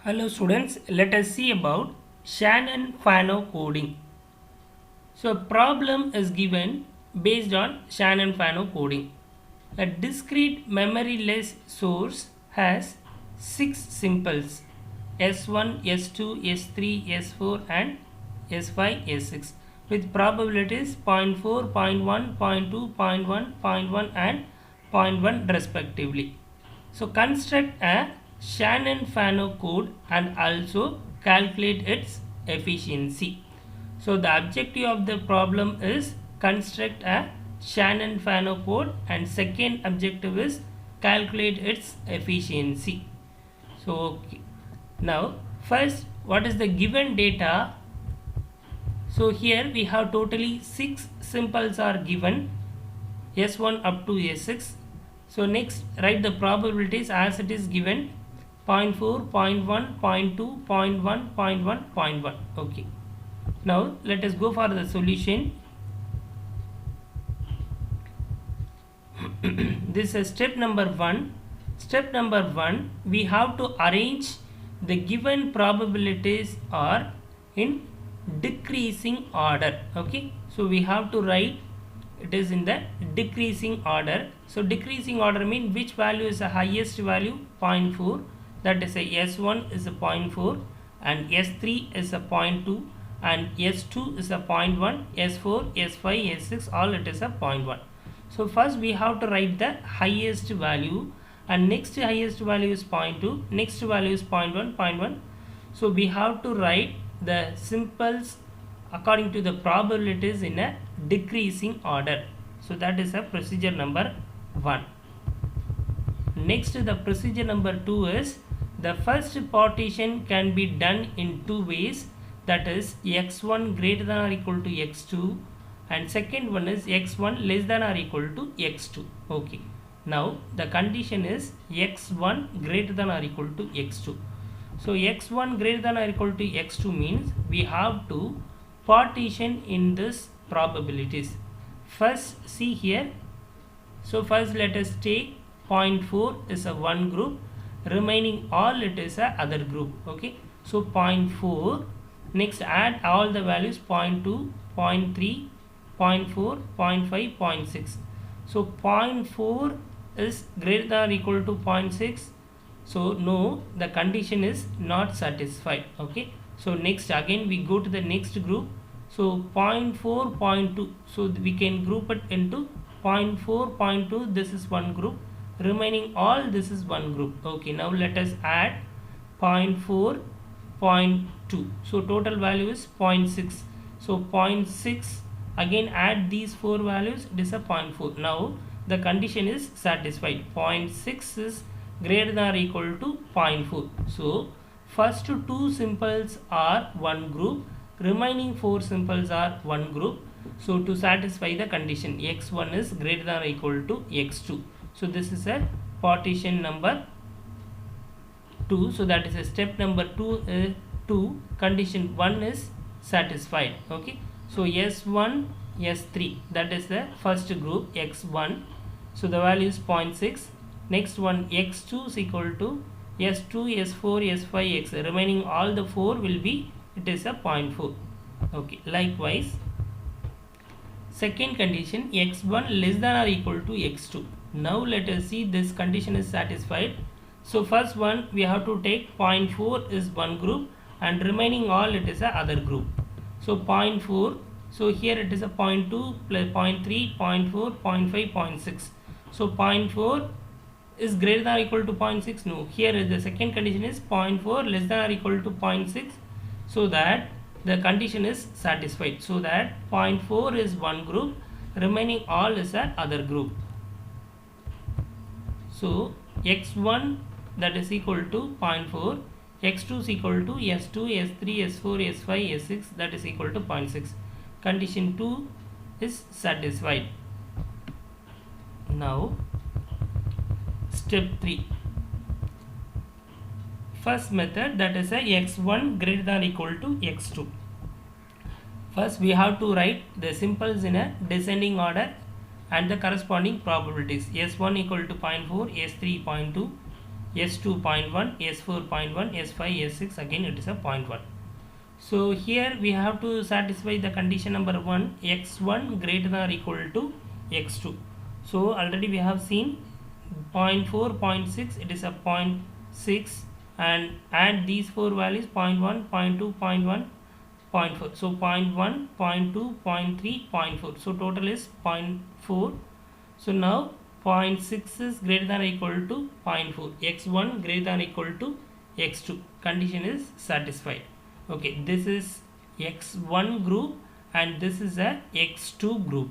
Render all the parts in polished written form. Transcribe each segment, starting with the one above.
Hello students, let us see about Shannon-Fano coding. So a problem is given based on Shannon-Fano coding. A discrete memoryless source has 6 simples S1, S2, S3, S4 and S5, S6 with probabilities 0.4, 0.1, 0.2, 0.1, 0.1 and 0.1 respectively. So construct a Shannon-Fano code and also calculate its efficiency. So the objective of the problem is construct a Shannon-Fano code and second objective is calculate its efficiency. So now first what is the given data? So here we have totally 6 simples are given S1 up to S6. So next write the probabilities as it is given 0.4, 0.1, 0.2, 0.1, 0.1, 0.1. Okay. Now let us go for the solution. This is step number 1. Step number 1, we have to arrange the given probabilities are in decreasing order. Okay. So we have to write it is in the decreasing order. So decreasing order means which value is the highest value? 0.4. That is a S1 is a 0.4 and S3 is a 0.2 and S2 is a 0.1, S4, S5, S6 all it is a 0.1. So first we have to write the highest value and next highest value is 0.2, next value is 0.1, 0.1. So we have to write the simples according to the probabilities in a decreasing order. So that is a procedure number 1. Next the procedure number 2 is the first partition can be done in 2 ways, that is x1 greater than or equal to x2 and second one is x1 less than or equal to x2. Okay. Now the condition is x1 greater than or equal to x2. So x1 greater than or equal to x2 means we have to partition in this probabilities. First see here. So first let us take 0.4 is a one group, remaining all it is a other group. Okay. So 0.4, next add all the values 0.2, 0.3, 0.4, 0.5, 0.6. So 0.4 is greater than or equal to 0.6. So no, the condition is not satisfied. Okay. So next again we go to the next group. So 0.4, 0.2. So we can group it into 0.4, 0.2. This is one group. Remaining all this is one group. Okay. Now let us add 0.4, 0.2. So total value is 0.6. So 0.6 again add these 4 values. It is a 0.4. Now the condition is satisfied. 0.6 is greater than or equal to 0.4. So first 2 simples are one group, remaining 4 simples are one group. So to satisfy the condition x1 is greater than or equal to x2. So this is a partition number 2. So that is a step number 2 condition 1 is satisfied. Okay. So S1 S3 that is the first group x1. So the value is 0.6. Next one x2 is equal to S2, S4, S5, X. Remaining all the 4 will be, it is a 0.4. Okay. Likewise, second condition x1 less than or equal to x2. Now let us see this condition is satisfied. So first one we have to take 0.4 is one group and remaining all it is a other group. So 0.4. So here it is a 0.2 plus 0.3, 0.4, 0.5, 0.6. So 0.4 is greater than or equal to 0.6. No, here the second condition is 0.4 less than or equal to 0.6. So that the condition is satisfied. So that 0.4 is one group, remaining all is a other group. So x1 that is equal to 0.4, x2 is equal to s2, s3, s4, s5, s6 that is equal to 0.6. Condition 2 is satisfied. Now step 3. First method, that is a x1 greater than or equal to x2. First we have to write the simples in a descending order and the corresponding probabilities. S1 equal to 0.4, S3 0.2, S2 0.1, S4 0.1, S5, S6, again it is a 0.1. So here we have to satisfy the condition number 1, x1 greater than or equal to x2. So already we have seen 0.4, 0.6, it is a 0.6, and add these four values 0.1, 0.2, 0.1, 0.4. So 0.1, 0.2, 0.3, 0.4. So total is 0.4. So now 0.6 is greater than or equal to 0.4. x1 greater than or equal to x2. Condition is satisfied. Okay, this is x1 group and this is a x2 group,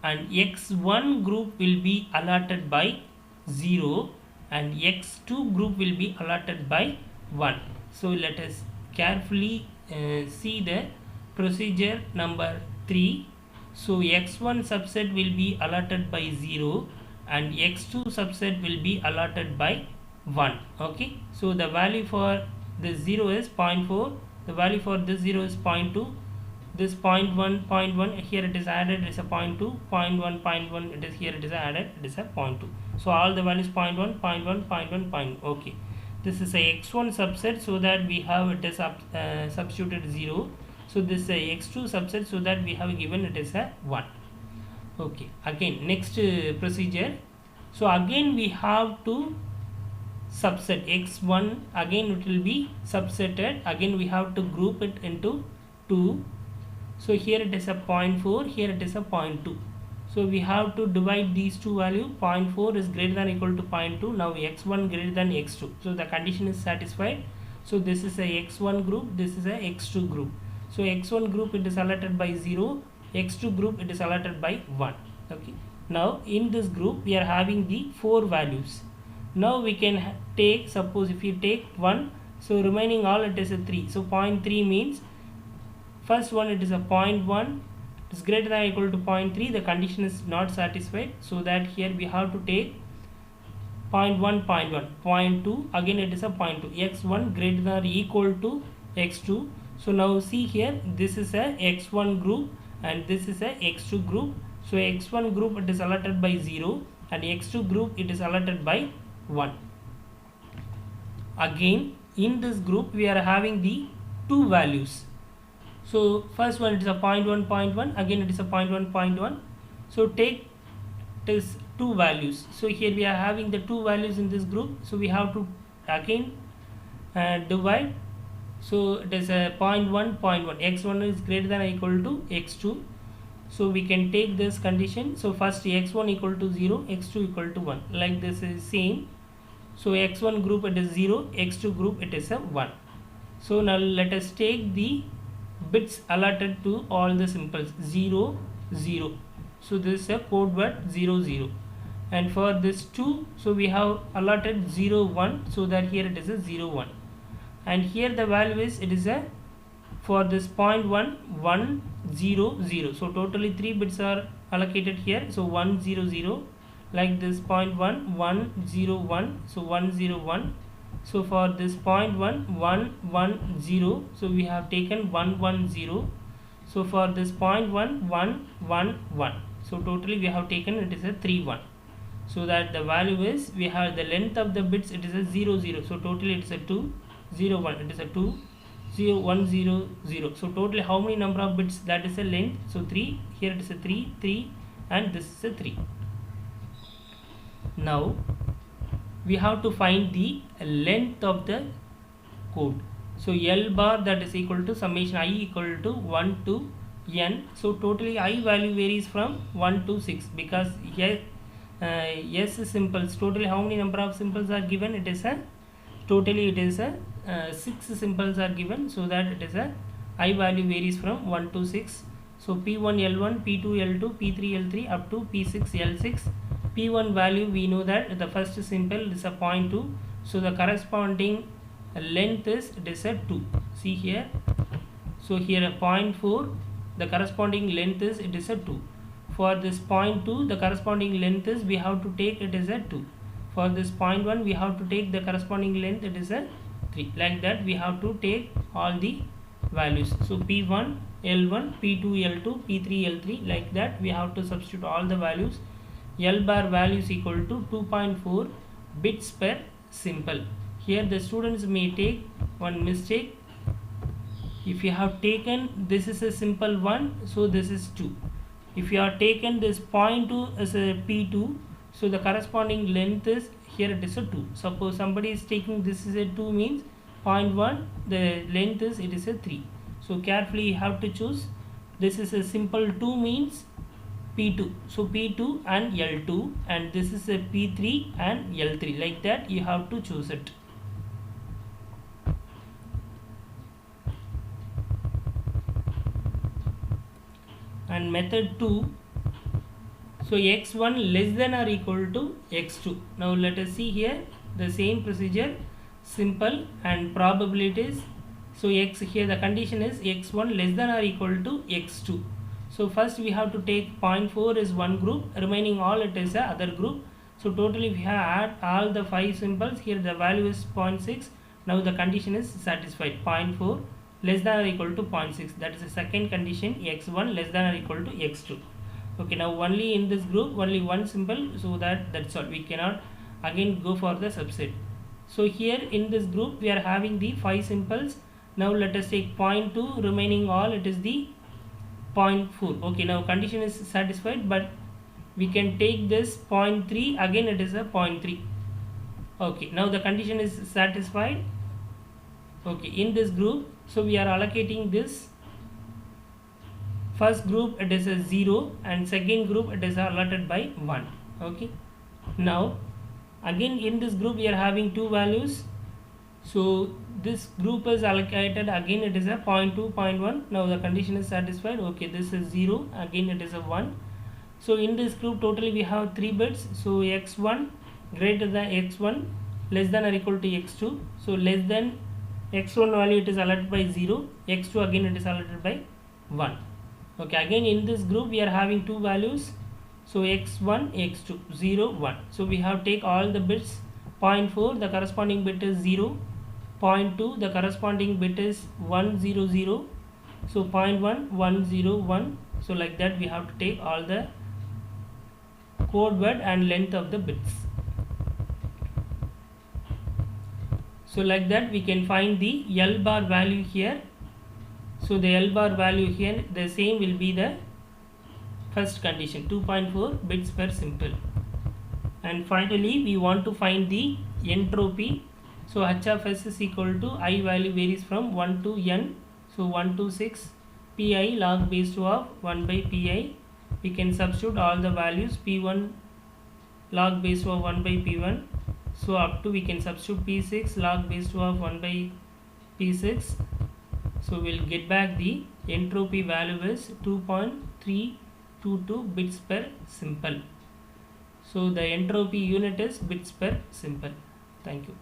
and x1 group will be allotted by 0 and x2 group will be allotted by 1. So let us carefully see the procedure number 3. So x1 subset will be allotted by 0 and x2 subset will be allotted by 1. Okay, so the value for this 0 is 0.4, the value for this 0 is 0.2, this 0.1, here it is added, it is a 0.2, 0.1, it is here, it is added, it is a 0.2. So all the values 0.1, 0.1, 0.1, 0.1. Okay, this is a x1 subset, so that we have it is substituted 0. So this is a x2 subset, so that we have given it is a 1. Okay, again next procedure. So again we have to subset x1, again it will be subsetted, again we have to group it into 2. So here it is a 0.4, here it is a 0.2. So we have to divide these two values. 0.4 is greater than or equal to 0.2. Now x1 greater than x2. So the condition is satisfied. So this is a x1 group, this is a x2 group. So x1 group it is allotted by 0, x2 group it is allotted by 1. Okay. Now in this group we are having the 4 values. Now we can take, suppose if you take 1, so remaining all it is a 3. So 0.3 means first one it is a 0.1, it is greater than or equal to 0.3, the condition is not satisfied, so that here we have to take 0.1, 0.1, 0.2, again it is a 0.2, x1 greater than or equal to x2. So now see here, this is a x1 group and this is a x2 group. So x1 group it is allotted by 0 and x2 group it is allotted by 1. Again in this group we are having the 2 values. So first one it is a 0.1, 0.1, again it is a 0.1, 0.1. So take this 2 values. So here we are having the 2 values in this group. So we have to again divide. So it is a 0.1, 0.1. x1 is greater than or equal to x2. So we can take this condition. So first x1 equal to 0, x2 equal to 1. Like this is same. So x1 group it is 0, x2 group it is a 1. So now let us take the bits allotted to all the symbols 0, 0. So this is a code word 0, 0. And for this 2, so we have allotted 0, 1. So that here it is a 0, 1. And here the value is, it is a, for this 0.1, 1, 0, 0. So totally 3 bits are allocated here. So 1, 0, 0. Like this 0.1, 1, 0, 1. So 1, 0, 1. So for this 0.1, 1, 1, 0. So we have taken 1, 1, 0. So for this 0.1, 1, 1, 1. So totally we have taken, it is a 3, 1. So that the value is, we have the length of the bits, it is a 0, 0. So totally it is a 2, 0, 1. It is a 2, 0, 1, 0, 0. So totally how many number of bits? That is a length. So 3. Here it is a 3, 3, and this is a 3. Now we have to find the length of the code. So L bar, that is equal to summation I equal to 1 to n. So totally I value varies from 1 to 6, because here S symbols, totally how many number of symbols are given? It is a, totally it is a 6 symbols are given, so that it is a I value varies from 1 to 6. So P1 L1, P2 L2, P3 L3 up to P6 L6. P1 value, we know that the first symbol is a 0.2. So the corresponding length is, it is a 2. See here. So here a 0.4, the corresponding length is, it is a 2. For this 0.2, the corresponding length is, we have to take, it is a 2. For this 0.1, we have to take the corresponding length, it is a 3. Like that we have to take all the values. So P1 L1, P2 L2, P3 L3, like that we have to substitute all the values. L bar value is equal to 2.4 bits per simple. Here the students may take one mistake. If you have taken this is a simple one, so this is 2. If you have taken this 0.2 as a P2, so the corresponding length is, here it is a 2. Suppose somebody is taking this is a 2 means 0.1, the length is, it is a 3. So carefully you have to choose. This is a simple 2 means P2. So P2 and L2, and this is a P3 and L3. Like that you have to choose it. And method 2, so x1 less than or equal to x2. Now let us see here the same procedure, simple and probabilities. So x, here the condition is x1 less than or equal to x2. So first we have to take 0.4 is one group, remaining all it is a other group. So totally we have add all the 5 symbols. Here the value is 0.6. Now the condition is satisfied. 0.4 less than or equal to 0.6, that is the second condition. X1 less than or equal to x2. Okay, now only in this group only one symbol, so that's all. We cannot again go for the subset. So here in this group we are having the 5 symbols. Now let us take 0.2, remaining all it is the 0.4. Okay, now condition is satisfied, but we can take this 0.3, again it is a 0.3. Okay, now the condition is satisfied. Okay, in this group, so we are allocating this first group it is a 0, and second group it is allotted by 1. Okay, now again in this group we are having 2 values. So this group is allocated, again it is a 0.2, 0.1. Now the condition is satisfied. Okay, this is 0, again it is a 1. So in this group totally we have 3 bits. So x1 greater than x1 less than or equal to x2. So less than x1 value it is allotted by 0, x2 again it is allotted by 1. Okay, again in this group we are having 2 values. So x1, x2, 0, 1. So we have take all the bits. 0.4 the corresponding bit is 0, 0.2 the corresponding bit is 1, 0, 0. So 0.1, 1, 0, 1. So like that we have to take all the code word and length of the bits. So like that we can find the L bar value here. So the L bar value here, the same will be the first condition, 2.4 bits per simple. And finally we want to find the entropy. So H of S is equal to I value varies from 1 to n. So 1 to 6 pi log base 2 of 1 by pi. We can substitute all the values, p1 log base 2 of 1 by p1. So up to we can substitute p6 log base 2 of 1 by p6. So we'll get back the entropy value is 2.322 bits per simple. So the entropy unit is bits per simple. Thank you.